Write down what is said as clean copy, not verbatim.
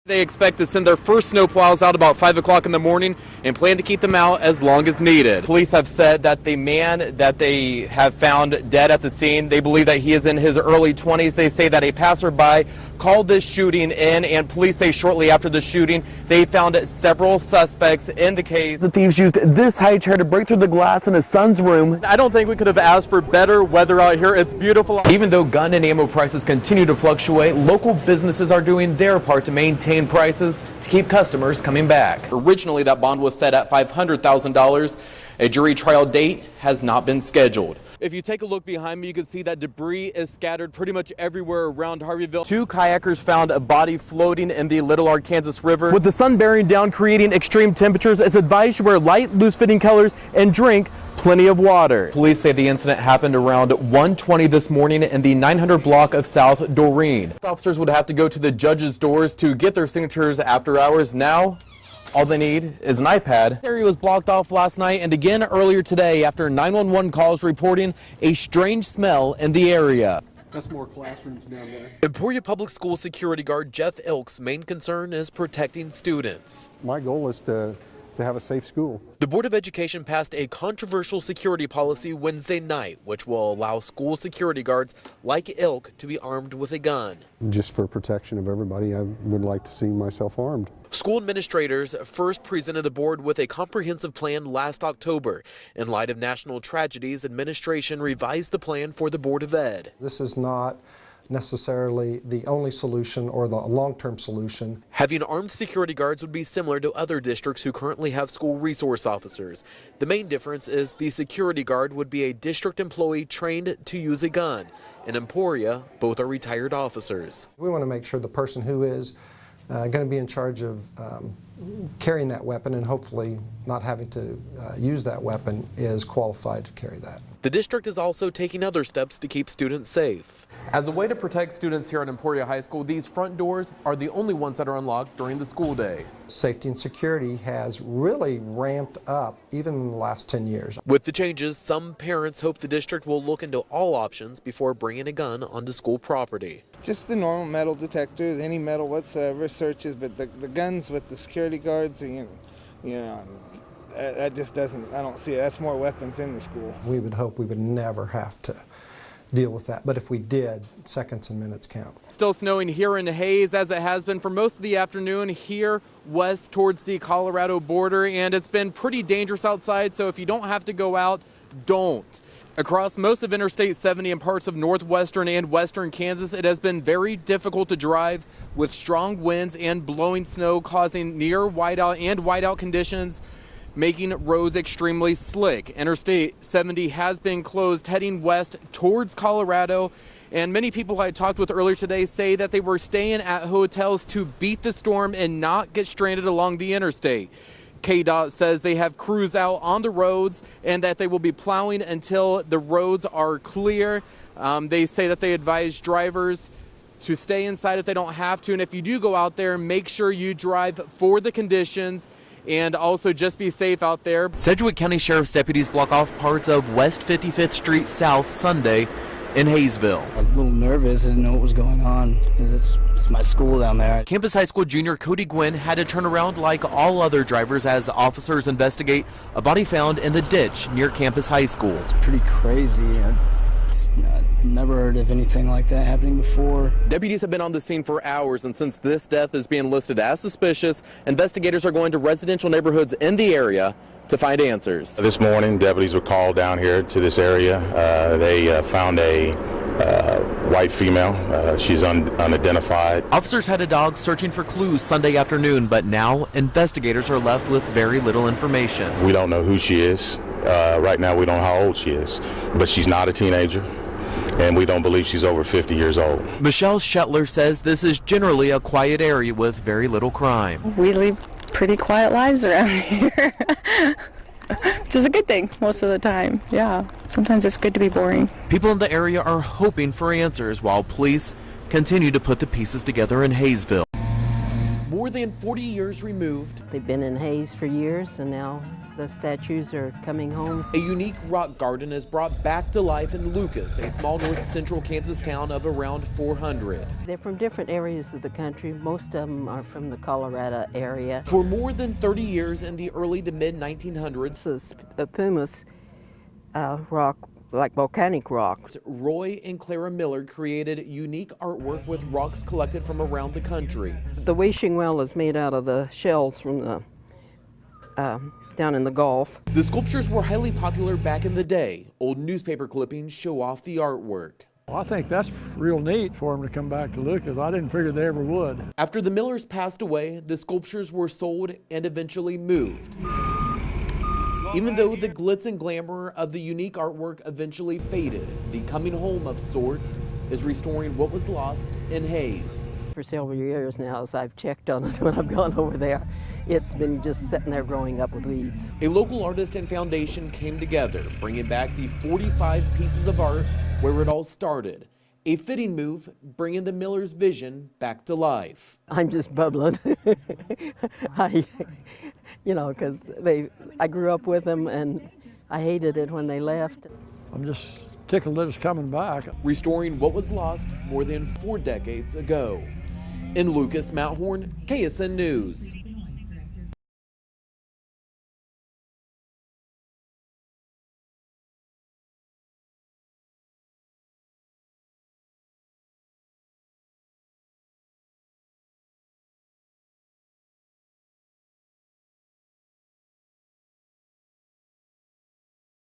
They expect to send their first snowplows out about 5 o'clock in the morning and plan to keep them out as long as needed. Police have said that the man that they have found dead at the scene, they believe that he is in his early 20s. They say that a passerby called this shooting in, and police say shortly after the shooting they found several suspects in the case. The thieves used this high chair to break through the glass in his son's room. I don't think we could have asked for better weather out here. It's beautiful. Even though gun and ammo prices continue to fluctuate, local businesses are doing their part to maintain prices to keep customers coming back. Originally, that bond was set at $500,000. A jury trial date has not been scheduled. If you take a look behind me, you can see that debris is scattered pretty much everywhere around Harveyville. 2 kayakers found a body floating in the Little Arkansas River. With the sun bearing down, creating extreme temperatures, it's advised to wear light, loose-fitting colors and drink plenty of water. Police say the incident happened around 1:20 this morning in the 900 block of South Doreen. Officers would have to go to the judge's doors to get their signatures after hours. Now, all they need is an iPad. The area was blocked off last night and again earlier today after 911 calls reporting a strange smell in the area. That's more classrooms down there. Emporia Public School security guard Jeff Ilk's main concern is protecting students. My goal is to have a safe school. The Board of Education passed a controversial security policy Wednesday night, which will allow school security guards like Ilk to be armed with a gun. Just for protection of everybody, I would like to see myself armed. School administrators first presented the board with a comprehensive plan last October. In light of national tragedies, administration revised the plan for the Board of Ed. This is not necessarily the only solution or the long-term solution. Having armed security guards would be similar to other districts who currently have school resource officers. The main difference is the security guard would be a district employee trained to use a gun. In Emporia, both are retired officers. We want to make sure the person who is going to be in charge of carrying that weapon and hopefully not having to use that weapon is qualified to carry that. The district is also taking other steps to keep students safe. As a way to protect students here at Emporia High School, these front doors are the only ones that are unlocked during the school day. Safety and security has really ramped up even in the last 10 years. With the changes, some parents hope the district will look into all options before bringing a gun onto school property. Just the normal metal detectors, any metal whatsoever, searches, but the guns with the security guards, you know, that just doesn't, I don't see it. That's more weapons in the school. We would hope we would never have to deal with that, but if we did, seconds and minutes count. Still snowing here in Hayes, as it has been for most of the afternoon here west towards the Colorado border, and it's been pretty dangerous outside, so if you don't have to go out, don't. Across most of Interstate 70 and parts of northwestern and western Kansas, it has been very difficult to drive with strong winds and blowing snow causing near whiteout and whiteout conditions, making roads extremely slick. Interstate 70 has been closed heading west towards Colorado, and many people I talked with earlier today say that they were staying at hotels to beat the storm and not get stranded along the interstate. KDOT says they have crews out on the roads and that they will be plowing until the roads are clear. They say that they advise drivers to stay inside if they don't have to, and if you do go out there, make sure you drive for the conditions and also just be safe out there. Sedgwick County Sheriff's deputies block off parts of West 55th Street South Sunday in Hayesville. I was a little nervous. I didn't know what was going on because it's my school down there. Campus High School junior Cody Gwynn had to turn around like all other drivers as officers investigate a body found in the ditch near Campus High School. It's pretty crazy. I've never heard of anything like that happening before. Deputies have been on the scene for hours, and since this death is being listed as suspicious, investigators are going to residential neighborhoods in the area to find answers. This morning, deputies were called down here to this area. They found a white female. She's unidentified. Officers had a dog searching for clues Sunday afternoon, but now investigators are left with very little information. We don't know who she is. Right now, we don't know how old she is, but she's not a teenager, and we don't believe she's over 50 years old. Michelle Shetler says this is generally a quiet area with very little crime. We live pretty quiet lives around here, which is a good thing most of the time. Yeah, sometimes it's good to be boring. People in the area are hoping for answers while police continue to put the pieces together in Hayesville. More than 40 years removed. They've been in Hayes for years, and now The statues are coming home. A unique rock garden is brought back to life in Lucas, a small north central Kansas town of around 400. They're from different areas of the country. Most of them are from the Colorado area. For more than 30 years in the early to mid 1900s, The pumice rock, like volcanic rocks. Roy and Clara Miller created unique artwork with rocks collected from around the country. The wishing well is made out of the shells from the down in the Gulf. The sculptures were highly popular back in the day. Old newspaper clippings show off the artwork. Well, I think that's real neat for them to come back to Lucas. I didn't figure they ever would. After the Millers passed away, the sculptures were sold and eventually moved. Even though the glitz and glamour of the unique artwork eventually faded, the coming home of sorts is restoring what was lost in Hayes. For several years now, as I've checked on it when I've gone over there, it's been just sitting there growing up with weeds. A local artist and foundation came together, bringing back the 45 pieces of art where it all started. A fitting move, bringing the Millers' vision back to life. I'm just bubbling. Because I grew up with them and I hated it when they left. I'm just tickled that it's coming back. Restoring what was lost more than 4 decades ago. In Lucas, Matt Horn, KSN News.